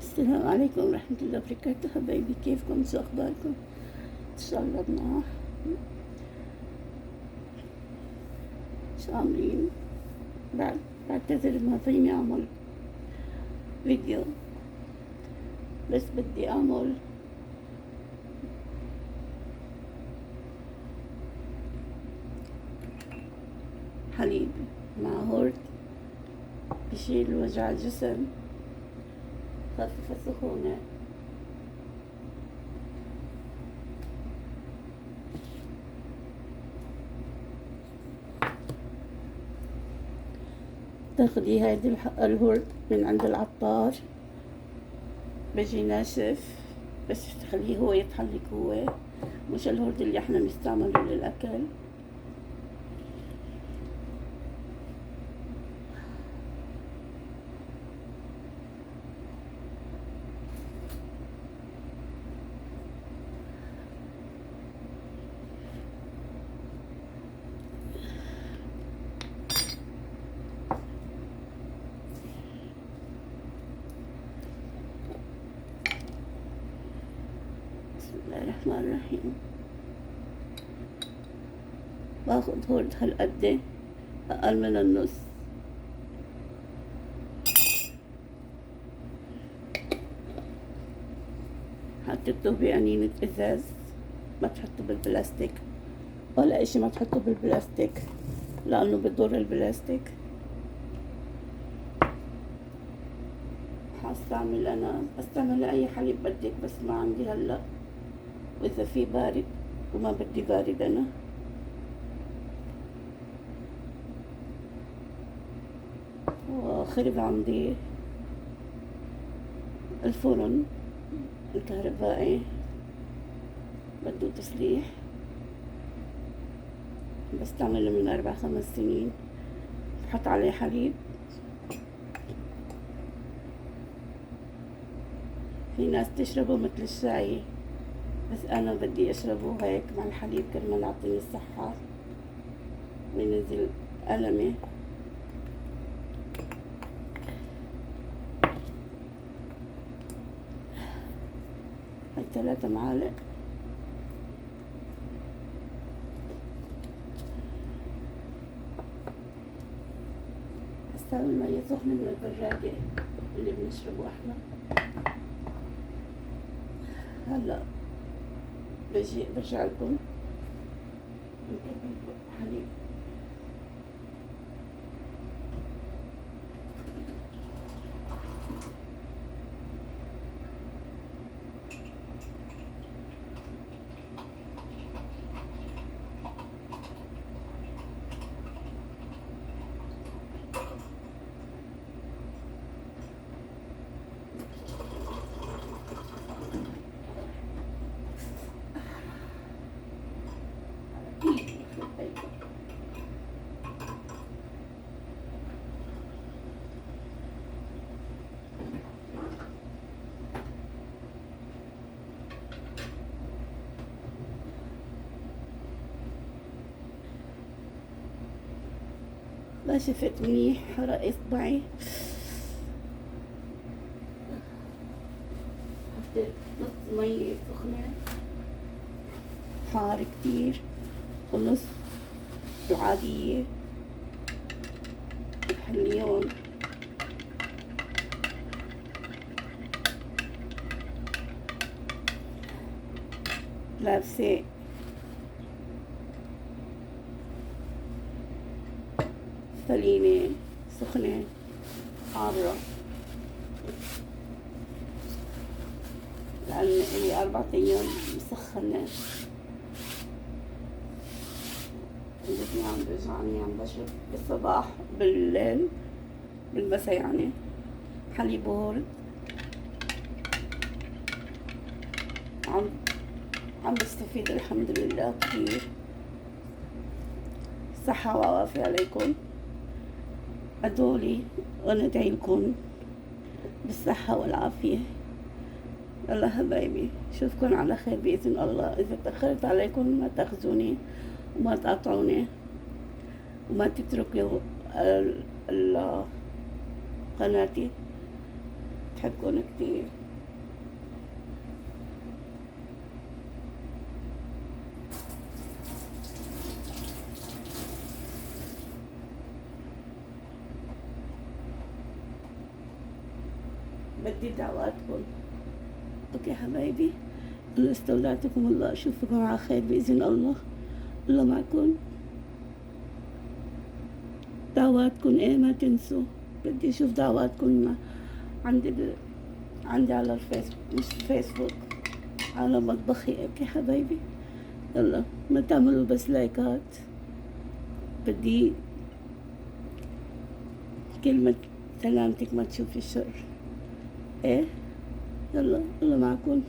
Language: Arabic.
السلام عليكم ورحمة الله وبركاته حبايبي، كيفكم؟ شو أخباركم؟ إن شاء الله بنعرف شو عاملين. بعتذر ما فيني أعمل فيديو، بس بدي أعمل حليب مع هورد بشيل وجع الجسم، خفف السخونة. تاخدي هيدي الهورد من عند العطار، بيجي ناشف، بس تخليه هو يطحلك، هو مش الهورد اللي احنا بنستعمله للأكل. بسم الله الرحمن الرحيم. باخد هورد هالقد، أقل من النص، حطيته بقنينة إزاز، ما تحطوا بالبلاستيك ولا إشي، ما تحطوا بالبلاستيك لأنه بضر البلاستيك. حاستعمل أنا بستعمل أي حليب بدك، بس ما عندي هلأ، وإذا في بارد وما بدي بارد أنا. وخرب عندي الفرن الكهربائي، بده تصليح، بستعمله من 4-5 سنين. بحط عليه حليب، في ناس تشربه مثل الشاي، بس أنا بدي أشربه هيك مع الحليب كرمال يعطيني الصحة وينزل ألمي. هاي 3 معالق. استعمل مية سخنة من البرادة اللي بنشربه احنا. هلا برجع لكم نكمل حليب. ما شفت منيح، حرق اصبعي. حطيت نص مية سخنة حار كتير، ونص العادية الحليون. لابسة سلينة سخنة حارة، لأن إلي 4 أيام مسخنة. جسمي عم بيوجعني، عم بشرب بالصباح بالليل بالمسا، يعني حليب ورد. عم بستفيد الحمد لله كتير. صحة وعافية عليكم، أدولي وندعي لكم بالصحة والعافية. يلا حبايبي، شوفكن على خير بإذن الله. إذا تأخرت عليكم ما تاخذوني وما تقاطعوني، وما تتركوا قناتي بحبكن كتير. بدي دعواتكم. اوكي حبايبي، الله استودعتكم الله، اشوفكم على خير باذن الله. الله معكم. دعواتكم ايه ما تنسوا. بدي اشوف دعواتكم عندي عندي على الفيسبوك، مش فيسبوك، على مطبخي. اوكي حبايبي، يلا ما تعملوا بس لايكات. بدي كلمة سلامتك ما تشوفي الشر. ايه، يلا الله معكم.